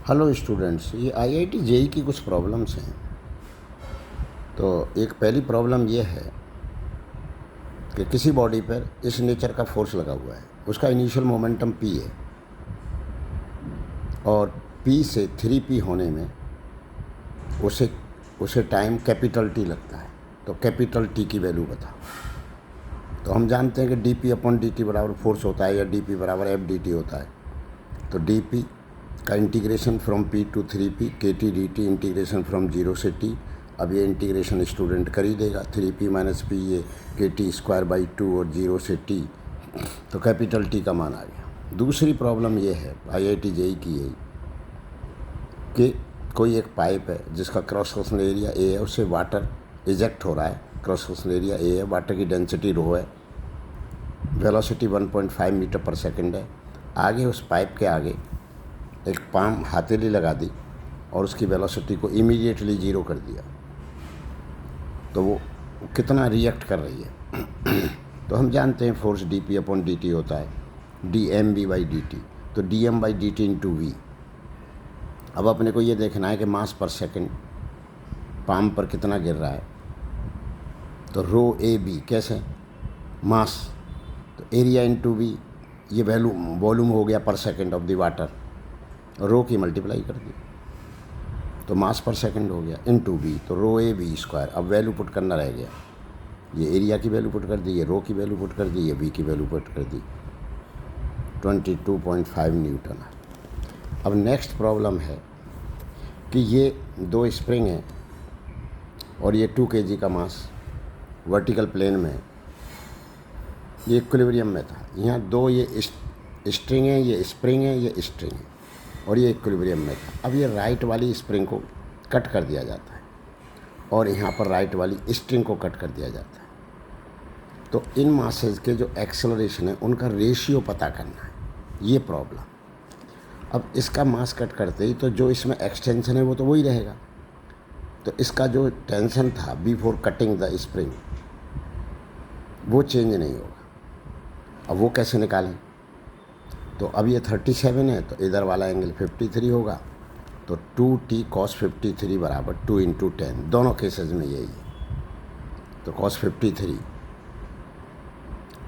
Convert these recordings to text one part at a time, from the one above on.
Hello students, ये IIT JEE की कुछ प्रॉब्लम्स हैं। तो एक पहली प्रॉब्लम ये है कि किसी बॉडी पर इस नेचर का फोर्स लगा हुआ है, उसका इनिशियल मोमेंटम p है और p से 3p होने में उसे उसे टाइम कैपिटल T लगता है। तो कैपिटल T की वैल्यू बताओ। तो हम जानते हैं कि dp अपॉन dt बराबर फोर्स होता है या dp बराबर एफ dt होता है। तो dp का integration from p to 3p kt dt integration from 0 से t। अब ये इंटीग्रेशन स्टूडेंट कर ही देगा। 3p माइनस पी ये kt स्क्वायर बाई 2 और 0 से t। तो कैपिटल T का मान आ गया। दूसरी प्रॉब्लम ये है आईआईटी जेई की यही कि कोई एक पाइप है जिसका क्रॉस सेक्शनल एरिया a है, उससे वाटर इजेक्ट हो रहा है। क्रॉस सेक्शनल एरिया a है, वाटर की डेंसिटी रो है, वेलोसिटी 1.5 मीटर पर सेकंड है। आगे उस पाइप के आगे एक पाम हथेली लगा दी और उसकी वेलोसिटी को इमीडिएटली ज़ीरो कर दिया। तो वो कितना रिएक्ट कर रही है। तो हम जानते हैं फोर्स dp अपॉन dt होता है dmv बाई dt। तो dm by dt into V. अब अपने को ये देखना है कि मास पर सेकंड पाम पर कितना गिर रहा है। तो रो ए बी कैसे, मास तो एरिया इंटू वी, ये वॉल्यूम हो गया पर सेकंड ऑफ द वाटर, रो की मल्टीप्लाई कर दी तो मास पर सेकंड हो गया इंटू वी। तो रो ए बी स्क्वायर। अब वैल्यू पुट करना रह गया। ये एरिया की वैल्यू पुट कर दी, ये रो की वैल्यू पुट कर दी, ये वी की वैल्यू पुट कर दी। 22.5 न्यूटन। अब नेक्स्ट प्रॉब्लम है कि ये दो स्प्रिंग हैं और ये 2 kg का मास वर्टिकल प्लेन में, ये इक्विलिब्रियम में था। यहाँ दो ये स्ट्रिंग है, ये स्प्रिंग है, ये स्ट्रिंग है और ये इक्विलिब्रियम में था। अब ये राइट वाली स्प्रिंग को कट कर दिया जाता है और यहाँ पर राइट वाली स्ट्रिंग को कट कर दिया जाता है। तो इन मासेज के जो एक्सेलरेशन है उनका रेशियो पता करना है, ये प्रॉब्लम। अब इसका मास कट करते ही तो जो इसमें एक्सटेंशन है वो तो वही रहेगा। तो इसका जो टेंशन था बिफोर कटिंग द स्प्रिंग वो चेंज नहीं होगा। अब वो कैसे निकालें। तो अब ये 37 है तो इधर वाला एंगल 53 होगा। तो 2t cos 53 बराबर 2 इंटू 10, दोनों केसेस में यही है। तो cos 53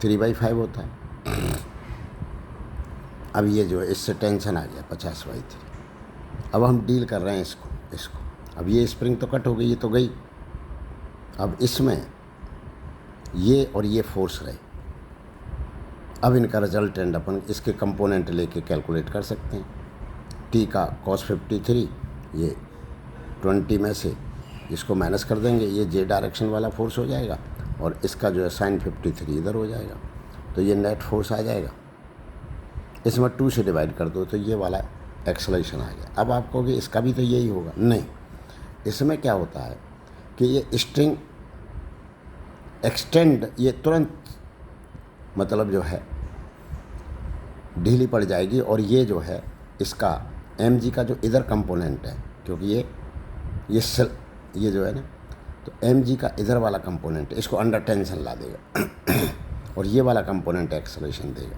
3/5 होता है। अब ये जो है इससे टेंशन आ गया 50/3। अब हम डील कर रहे हैं इसको। अब ये स्प्रिंग तो कट हो गई, ये तो गई। अब इसमें ये और ये फोर्स रहे। अब इनका रिजल्टेंट अपन इसके कंपोनेंट लेके कैलकुलेट कर सकते हैं। t का cos 53, ये 20 में से इसको माइनस कर देंगे, ये जे डायरेक्शन वाला फोर्स हो जाएगा और इसका जो है sin 53 इधर हो जाएगा। तो ये नेट फोर्स आ जाएगा। इसमें 2 से डिवाइड कर दो तो ये वाला एक्सेलरेशन आ गया। अब आप कहोगे इसका भी तो यही होगा। नहीं, इसमें क्या होता है कि ये स्ट्रिंग एक्सटेंड, ये तुरंत मतलब जो है ढीली पड़ जाएगी और ये जो है इसका mg का जो इधर कंपोनेंट है, क्योंकि ये जो है ना, तो mg का इधर वाला कंपोनेंट इसको अंडर टेंशन ला देगा और ये वाला कंपोनेंट एक्सेलरेशन देगा।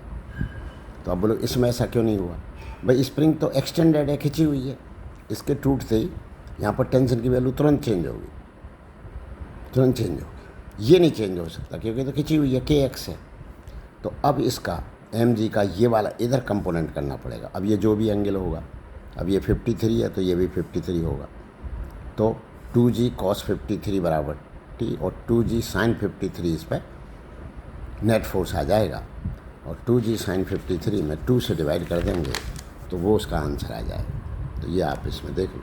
तो अब बोलो इसमें ऐसा क्यों नहीं हुआ। भाई स्प्रिंग तो एक्सटेंडेड है, खिंची हुई है, इसके टूटते ही यहाँ पर टेंशन की वैल्यू तुरंत चेंज होगी, तुरंत चेंज होगी। ये नहीं चेंज हो सकता क्योंकि तो खिंची हुई है, kx है। तो अब इसका mg का ये वाला इधर कंपोनेंट करना पड़ेगा। अब ये जो भी एंगल होगा, अब ये 53 है तो ये भी 53 होगा। तो 2g cos 53 बराबर t और 2g sin 53 इस पर नेट फोर्स आ जाएगा और 2g sin 53 में 2 से डिवाइड कर देंगे तो वो उसका आंसर आ जाएगा। तो ये आप इसमें देख लो,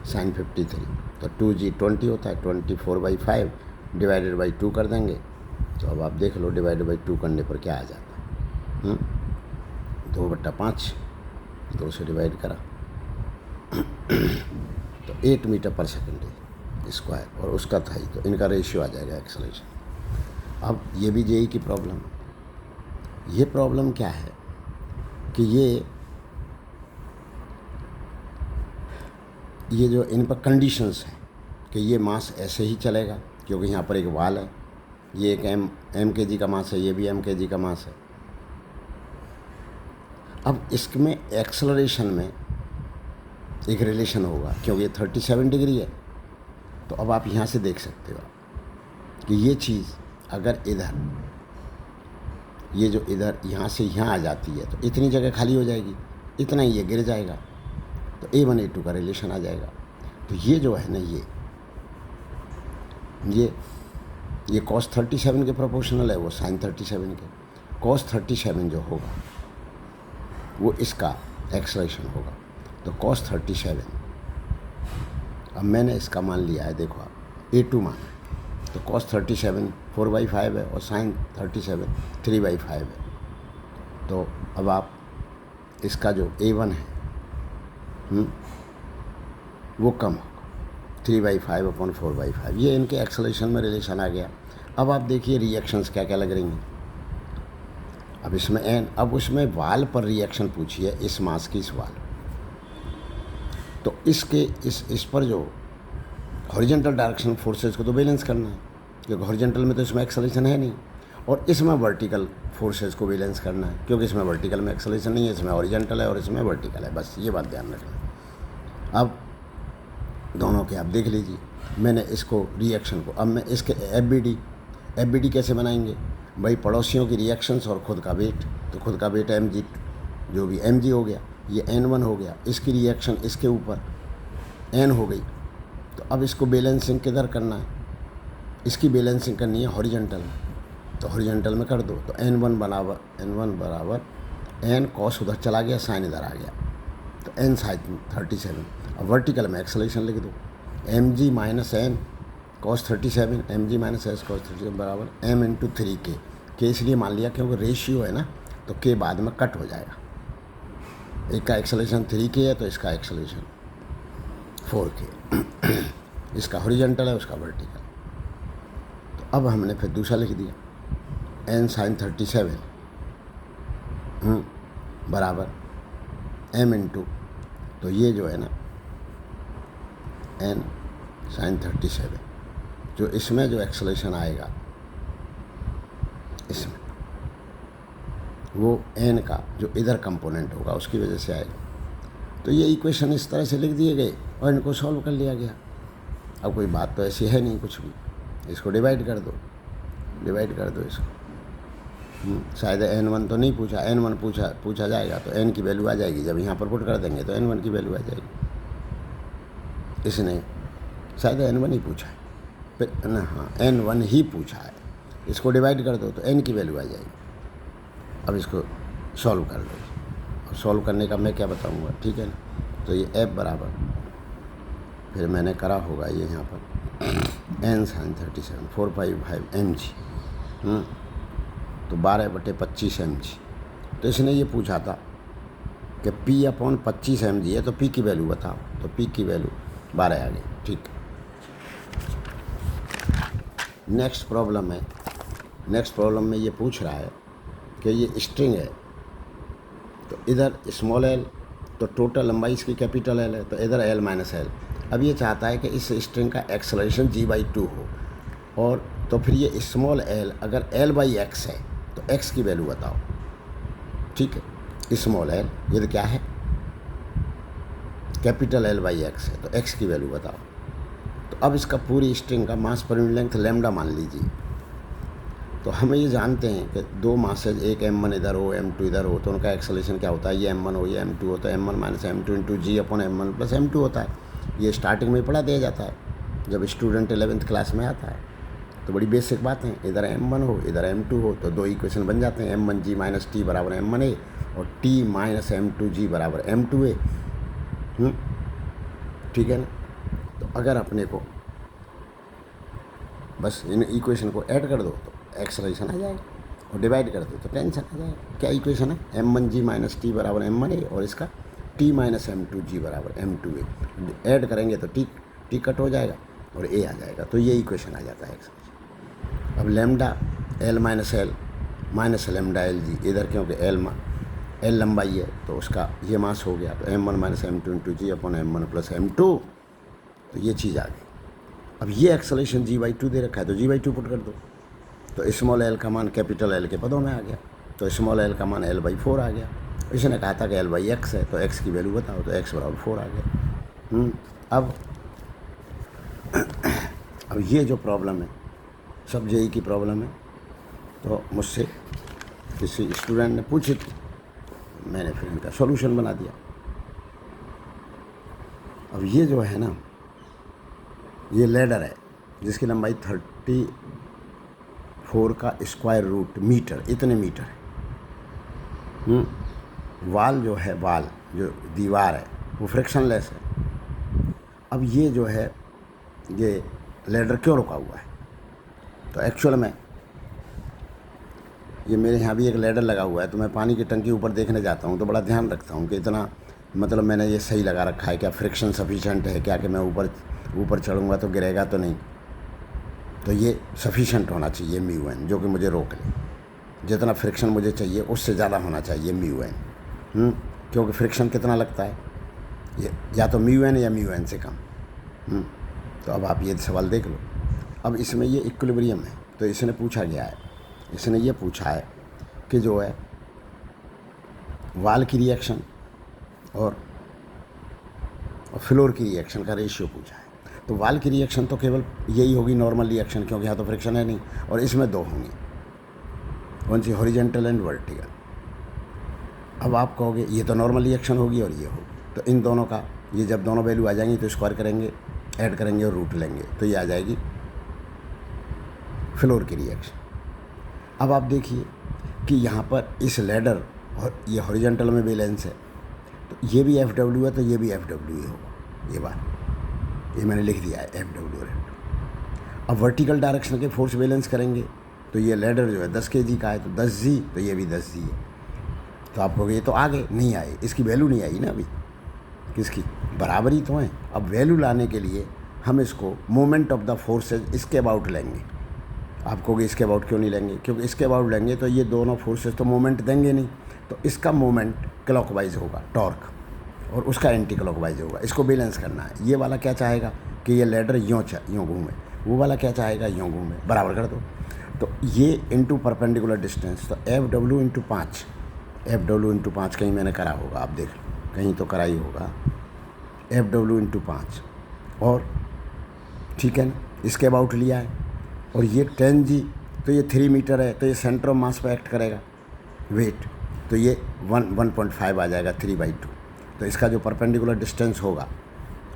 sin 53 तो 2g 20 होता है, 24/5 डिवाइडेड बाई 2 कर देंगे। तो अब आप देख लो डिवाइडेड बाई 2 करने पर क्या आ जाता है, 2/5, 2 से डिवाइड करा तो 8 मीटर पर सेकंड स्क्वायर और उसका था ही, तो इनका रेशियो आ जाएगा एक्सेलरेशन। अब ये भी जेई की प्रॉब्लम है। ये प्रॉब्लम क्या है कि ये जो इन पर कंडीशंस हैं कि ये मास ऐसे ही चलेगा क्योंकि यहाँ पर एक वाल है, ये एक एम के जी का मास है, ये भी एम के जी का मास है। अब इसमें एक्सेलरेशन में एक रिलेशन होगा, क्योंकि ये 37 डिग्री है। तो अब आप यहाँ से देख सकते हो कि ये चीज़ अगर इधर, ये जो इधर यहाँ से यहाँ आ जाती है तो इतनी जगह खाली हो जाएगी, इतना ही ये गिर जाएगा, तो A1 A2 का रिलेशन आ जाएगा। तो ये जो है ना, ये cos 37 के प्रोपोर्शनल है, वो sin 37 के। cos 37 जो होगा वो इसका एक्सलेशन होगा। तो cos 37, अब मैंने इसका मान लिया है, देखो आप A2 मान है, तो cos 37 4/5 है और sin 37 3/5 है। तो अब आप इसका जो A1 है वो कम होगा 3/5/4/5। ये इनके एक्सलेशन में रिलेशन आ गया। अब आप देखिए रिएक्शंस क्या क्या लग रही हैं। अब इसमें एन, अब उसमें वाल पर रिएक्शन पूछी है, इस मास की इस वाल, तो इसके इस पर जो हॉरिजॉन्टल डायरेक्शन फोर्सेस को तो बैलेंस करना है, क्योंकि हॉरिजॉन्टल में तो इसमें एक्सलेशन है नहीं, और इसमें वर्टिकल फोर्सेस को बैलेंस करना है, क्योंकि इसमें वर्टिकल में एक्सलेशन नहीं है, इसमें हॉरिजॉन्टल है और इसमें वर्टिकल है। बस ये बात ध्यान रखना। अब दोनों के आप देख लीजिए, मैंने इसको रिएक्शन को, अब मैं इसके एफ बी डी कैसे बनाएंगे भाई, पड़ोसियों की रिएक्शंस और खुद का वेट, तो खुद का वेट mg, जो भी mg हो गया, ये n1 हो गया, इसकी रिएक्शन इसके ऊपर n हो गई। तो अब इसको बैलेंसिंग किधर करना है, इसकी बैलेंसिंग करनी है हॉरिजॉन्टल में, तो हॉरिजॉन्टल में कर दो। तो n1 बराबर n cos उधर चला गया, साइन इधर आ गया, तो n sin 37। अब वर्टिकल में एक्सलेशन लिख दो, mg minus n cos 37, mg minus s cos 37 बराबर m इंटू 3k। के इसलिए मान लिया क्योंकि रेशियो है ना, तो k बाद में कट हो जाएगा। एक का एक्सलेशन 3k है तो इसका एक्सलेशन 4k। इसका हॉरिजॉन्टल है, उसका वर्टिकल। तो अब हमने फिर दूसरा लिख दिया, n sin 37 बराबर m इंटू, तो ये जो है ना n sin 37, जो इसमें जो एक्सलेशन आएगा इसमें, वो n का जो इधर कंपोनेंट होगा उसकी वजह से आएगा। तो ये इक्वेशन इस तरह से लिख दिए गए और इनको सॉल्व कर लिया गया। अब कोई बात तो ऐसी है नहीं कुछ भी, इसको डिवाइड कर दो इसको। शायद n1 तो नहीं पूछा, n1 पूछा जाएगा तो n की वैल्यू आ जाएगी, जब यहाँ पर पुट कर देंगे तो n1 की वैल्यू आ जाएगी। इसने शायद n1 ही पूछा है, फिर ना, हाँ n1 ही पूछा है, इसको डिवाइड कर दो तो n की वैल्यू आ जाएगी। अब इसको सॉल्व कर लो, और सॉल्व करने का मैं क्या बताऊंगा, ठीक है ना। तो ये f बराबर, फिर मैंने करा होगा ये यहाँ पर n sin 37 4/5 mg, तो 12/25 mg। तो इसने ये पूछा था कि P/25 mg है, तो P की वैल्यू बताओ, तो P की वैल्यू 12 आ गई, ठीक। नेक्स्ट प्रॉब्लम में ये पूछ रहा है कि ये स्ट्रिंग है, तो इधर स्मॉल l, तो टोटल लंबाई इसकी कैपिटल L है, तो इधर L माइनस L। अब ये चाहता है कि इस स्ट्रिंग का एक्सलेशन g/2 हो, और तो फिर ये स्मॉल l अगर L/x है तो x की वैल्यू बताओ, ठीक है। स्मॉल l ये तो क्या है, कैपिटल L/x है, तो x की वैल्यू बताओ। तो अब इसका पूरी स्ट्रिंग का मास पर यूनिट लेंथ लैम्डा मान लीजिए। तो हम ये जानते हैं कि दो मासेज, एक m1 इधर हो m2 इधर हो, तो उनका एक्सलेशन क्या होता है, ये m1 हो ये m2 हो, तो m1 minus m2 into g/m1 plus m2 होता है। ये स्टार्टिंग में पढ़ा दिया जाता है जब स्टूडेंट 11th क्लास में आता है, तो बड़ी बेसिक बात है। इधर m1 हो इधर m2 हो, तो दो इक्वेशन बन जाते हैं, m1g माइनस t बराबर m1a और t माइनस m2g बराबर m2a, ठीक है ना। तो अगर अपने को बस इन इक्वेशन को ऐड कर दो तो एक्सलेशन आ जाएगा, और डिवाइड कर दो तो टेंशन आ जाएगा। क्या इक्वेशन है, m1g माइनस टी बराबर m1a और इसका t माइनस m2g बराबर m2a। ऐड करेंगे तो टी कट हो जाएगा और a आ जाएगा, तो ये इक्वेशन आ जाता है एक्सलेशन। अब lambda l minus l minus lambda L G, इधर क्योंकि l लंबाई है तो उसका ये मास हो गया, तो m1 minus m2 into g/m1 plus m2, तो ये चीज़ आ गई। अब ये एक्सलेशन g/2 दे रखा है, तो g/2 पुट कर दो, तो स्मॉल l का मान कैपिटल L के पदों में आ गया, तो स्मॉल l का मान L/4 आ गया। इसने कहा था कि L/x है, तो x की वैल्यू बताओ, तो x बराबर 4 आ गया। अब अब ये जो प्रॉब्लम है सब जेई की प्रॉब्लम है। तो मुझसे किसी स्टूडेंट ने पूछी थी, मैंने फिर इनका सॉल्यूशन बना दिया। अब ये जो है ना, ये लैडर है जिसकी लंबाई 34 का स्क्वायर रूट मीटर, इतने मीटर है। वाल जो है, वाल जो दीवार है वो फ्रिक्शनलेस है। अब ये जो है, ये लैडर क्यों रुका हुआ है? तो एक्चुअल में ये मेरे यहाँ भी एक लैडर लगा हुआ है, तो मैं पानी की टंकी ऊपर देखने जाता हूँ तो बड़ा ध्यान रखता हूँ कि इतना मतलब मैंने ये सही लगा रखा है क्या, फ्रिक्शन सफिशेंट है क्या, कि मैं ऊपर चढ़ूँगा तो गिरेगा तो नहीं। तो ये सफिशेंट होना चाहिए म्यू एन, जो कि मुझे रोक ले। जितना फ्रिक्शन मुझे चाहिए उससे ज़्यादा होना चाहिए म्यू एन। क्योंकि फ्रिक्शन कितना लगता है, ये या तो म्यू एन या म्यू एन से कम। तो अब आप ये सवाल देख लो। अब इसमें ये इक्विलिब्रियम है, तो इसने पूछा गया है, इसने ये पूछा है कि जो है वाल की रिएक्शन और फ्लोर की रिएक्शन का रेशियो पूछा है। तो वाल की रिएक्शन तो केवल यही होगी, नॉर्मल रिएक्शन, क्योंकि यहाँ तो फ्रिक्शन है नहीं, और इसमें दो होंगी, कौन सी, हॉरिजॉन्टल एंड वर्टिकल। अब आप कहोगे ये तो नॉर्मल रिएक्शन होगी और ये होगी, तो इन दोनों का ये जब दोनों वैल्यू आ जाएंगी तो स्क्वायर करेंगे, ऐड करेंगे और रूट लेंगे, तो ये आ जाएगी फ्लोर की रिएक्शन। अब आप देखिए कि यहाँ पर इस लैडर और ये हॉरिजॉन्टल में बैलेंस है, तो ये भी एफ डब्ल्यू है, तो ये भी एफ डब्ल्यू ही होगा। ये बात ये मैंने लिख दिया है, एफ डब्ल्यू और एफ। अब वर्टिकल डायरेक्शन के फोर्स बैलेंस करेंगे, तो ये लैडर जो है 10 kg का है, तो 10 जी, तो ये भी 10 जी है। तो आप कहोगे ये तो आगे नहीं आए, इसकी वैल्यू नहीं आई ना अभी, किसकी, बराबरी तो है। अब वैल्यू लाने के लिए हम इसको मोमेंट ऑफ द फोर्सेज इसके अबाउट लेंगे। आप कहोगे इसके अबाउट क्यों नहीं लेंगे? क्योंकि इसके अबाउट लेंगे तो ये दोनों फोर्सेज तो मोमेंट देंगे नहीं, तो इसका मोमेंट क्लॉकवाइज होगा टॉर्क, और उसका एंटी क्लॉकवाइज होगा। इसको बैलेंस करना है। ये वाला क्या चाहेगा कि ये लैडर यूँ घूमे, वो वाला क्या चाहेगा यूँ घूमे, बराबर कर दो। तो ये इंटू परपेंडिकुलर डिस्टेंस, तो F W into 5, F W into 5 कहीं मैंने करा होगा, आप देख लो, कहीं तो करा ही होगा, एफ डब्ल्यू इंटू 5, और ठीक है ना, इसके अबाउट लिया है। और ये 10 जी, तो ये 3 मीटर है, तो ये सेंटर ऑफ मास पर एक्ट करेगा वेट, तो ये 1.5 आ जाएगा 3/2। तो इसका जो परपेंडिकुलर डिस्टेंस होगा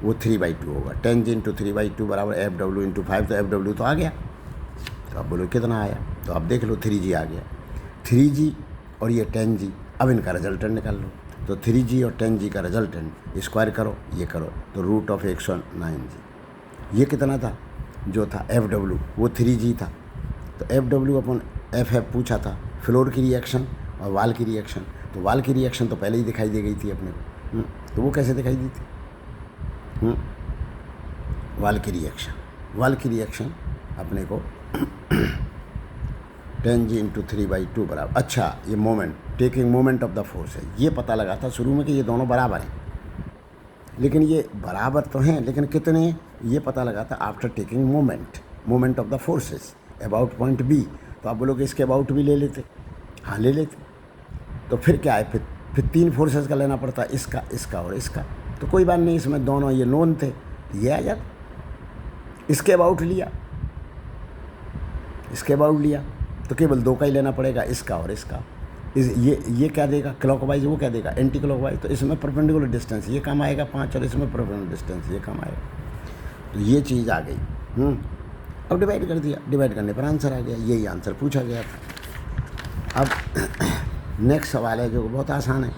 वो 3/2 होगा। 10 जी इंटू 3/2 बराबर एफ डब्ल्यू इंटू 5, तो एफ डब्ल्यू तो आ गया। तो आप बोलो कितना आया, तो आप देख लो 3G आ गया। 3G और ये 10G, अब इनका रिजल्टेंट निकाल लो। तो 3G और 10G का रिजल्टेंट स्क्वायर करो, ये करो, तो रूट ऑफ 109G। ये कितना था जो था एफ डब्ल्यू, वो 3G था। तो एफ डब्ल्यू अपन एफ पूछा था, फ्लोर की रिएक्शन और वाल की रिएक्शन। तो वाल की रिएक्शन तो पहले ही दिखाई दे गई थी अपने को, तो वो कैसे दिखाई दी थी? वाल की रिएक्शन अपने को 10G इंटू 3/2 बराबर, अच्छा ये moment, taking moment of the force है, ये पता लगा था शुरू में कि ये दोनों बराबर हैं। लेकिन ये बराबर तो हैं, लेकिन कितने, ये पता लगा था after taking moment of the forces about point B. तो आप बोलोगे इसके अबाउट भी ले लेते, हाँ ले लेते। तो फिर क्या है, फिर 3 फोर्सेस का लेना पड़ता, इसका और इसका। तो कोई बात नहीं, इसमें दोनों ये नोन थे, ये आ जाता। इसके अबाउट लिया तो केवल 2 का ही लेना पड़ेगा, इसका और इसका। ये क्या देगा, क्लॉकवाइज, वो क्या देगा एंटी क्लॉकवाइज। तो इसमें परपेंडिकुलर डिस्टेंस ये कम आएगा 5, और इसमें परपेंडिकुलर डिस्टेंस ये कम आएगा। तो ये चीज़ आ गई। अब डिवाइड कर दिया, डिवाइड करने पर आंसर आ गया, यही आंसर पूछा गया था। अब नेक्स्ट सवाल है जो बहुत आसान है।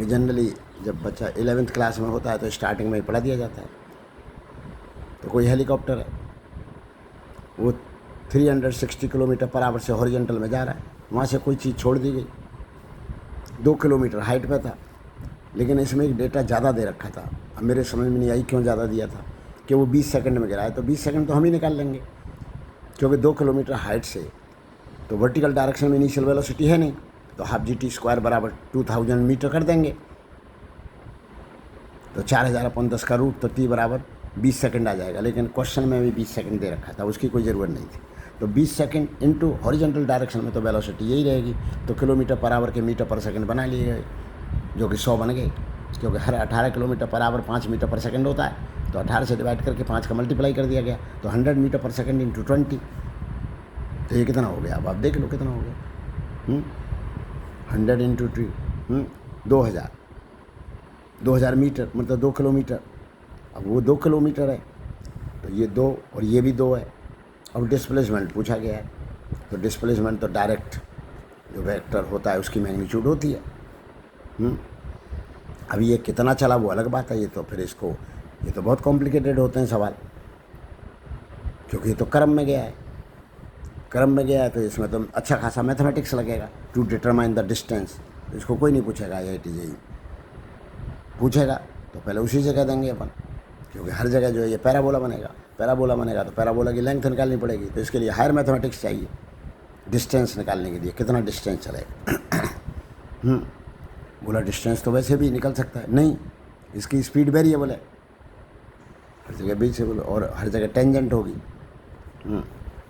जनरली जब बच्चा 11th क्लास में होता है तो स्टार्टिंग में ही पढ़ा दिया जाता है। तो कोई हेलीकॉप्टर है, वो 360 किलोमीटर पर आवर से हॉरिजॉन्टल में जा रहा है, वहाँ से कोई चीज़ छोड़ दी गई, 2 किलोमीटर हाइट पे था, लेकिन इसमें एक डेटा ज़्यादा दे रखा था। अब मेरे समझ में नहीं आई क्यों ज़्यादा दिया था, कि वो 20 सेकंड में गिरा है। तो 20 सेकंड तो हम ही निकाल लेंगे, क्योंकि 2 किलोमीटर हाइट से तो वर्टिकल डायरेक्शन में इनिशियल वेलोसिटी है नहीं, तो हाफ GT² बराबर 2000 मीटर कर देंगे। तो 4000 अपन 10 का रूट, तो T बराबर 20 सेकंड आ जाएगा। लेकिन क्वेश्चन में भी 20 सेकंड दे रखा था, उसकी कोई ज़रूरत नहीं थी। तो 20 सेकंड इंटू हॉरिजॉन्टल डायरेक्शन में तो वेलोसिटी यही रहेगी, तो किलोमीटर पर आवर के मीटर पर सेकंड बना लिए गए, जो कि 100 बन गए। क्योंकि हर 18 किलोमीटर पर आवर 5 मीटर पर सेकंड होता है, तो 18 से डिवाइड करके 5 का मल्टीप्लाई कर दिया गया, तो 100 मीटर पर सेकंड इंटू 20, तो ये कितना हो गया? अब आप देख लो कितना हो गया। 100 इंटू 2 2000 मीटर, मतलब 2 किलोमीटर। अब वो 2 किलोमीटर है, तो ये 2 और ये भी 2 है। अब डिस्प्लेसमेंट पूछा गया है, तो डिस्प्लेसमेंट तो डायरेक्ट जो वेक्टर होता है उसकी मैग्नीट्यूड होती है। अब ये कितना चला वो अलग बात है, ये तो फिर ये तो बहुत कॉम्प्लिकेटेड होते हैं सवाल, क्योंकि ये तो क्रम में गया है। क्रम में गया है तो इसमें तो अच्छा खासा मैथमेटिक्स लगेगा टू डिटरमाइन द डिस्टेंस। इसको कोई नहीं पूछेगा, IIT JEE पूछेगा तो पहले उसी से कह देंगे अपन, क्योंकि हर जगह जो है ये पैराबोला बनेगा तो पैराबोला की लेंथ निकालनी पड़ेगी, तो इसके लिए हायर मैथमेटिक्स चाहिए डिस्टेंस निकालने के लिए, कितना डिस्टेंस चलेगा। बोला डिस्टेंस तो वैसे भी निकल सकता है, नहीं, इसकी स्पीड वेरिएबल है, हर जगह बीच से बोलो, और हर जगह टेंजेंट होगी,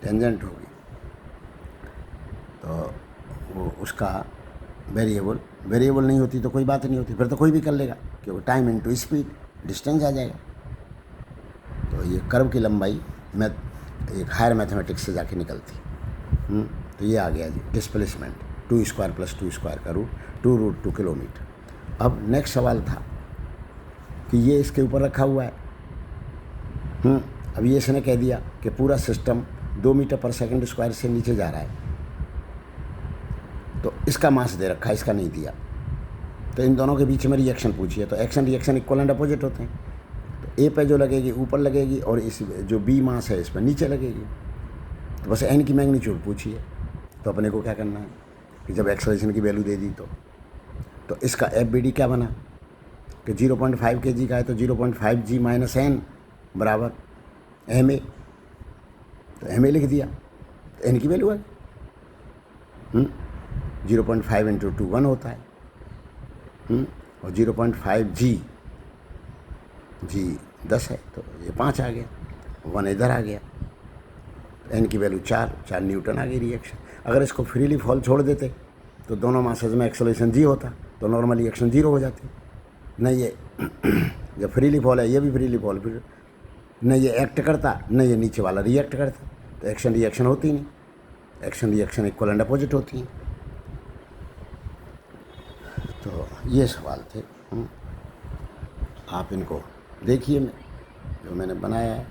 टेंजेंट होगी, तो वो उसका वेरिएबल नहीं होती तो कोई बात नहीं होती, फिर तो कोई भी कर लेगा, क्योंकि टाइम इनटू स्पीड डिस्टेंस आ जाएगा। तो ये कर्व की लंबाई एक हायर मैथमेटिक्स से जाके निकलती। तो ये आ गया जी डिस्प्लेसमेंट, 2 स्क्वायर प्लस 2 स्क्वायर का रूट 2 रूट 2 किलोमीटर। अब नेक्स्ट सवाल था कि ये इसके ऊपर रखा हुआ है। अब ये इसने कह दिया कि पूरा सिस्टम 2 मीटर पर सेकंड स्क्वायर से नीचे जा रहा है, तो इसका मास दे रखा है, इसका नहीं दिया, तो इन दोनों के बीच में रिएक्शन पूछी है, तो action reaction equal and opposite होते हैं, तो ए पे जो लगेगी ऊपर लगेगी और इस जो बी मास है इस पर नीचे लगेगी, तो बस एन की मैग्नीट्यूड पूछी है। तो अपने को क्या करना है कि जब एक्सेलरेशन की वैल्यू दे दी तो इसका FBD क्या बना कि 0.5 kg का है तो 0.5 g माइनस एन बराबर ma, तो ma लिख दिया, तो n की वैल्यू है 0.5 इंटू 2 1 होता है, और 0.5 g 10 है, तो ये 5 आ गया, 1 इधर आ गया, n की वैल्यू 4 न्यूटन आ गई रिएक्शन। अगर इसको फ्रीली फॉल छोड़ देते तो दोनों मासेज में एक्सेलरेशन g होता, तो नॉर्मल रिएक्शन 0 हो जाती। नहीं ये जब फ्रीली फॉल है, ये भी फ्रीली फॉल, फिर न ये एक्ट करता न ये नीचे वाला रिएक्ट करता, तो एक्शन रिएक्शन होती नहीं, action reaction equal and opposite होती हैं। तो ये सवाल थे, आप इनको देखिए जो मैंने बनाया है।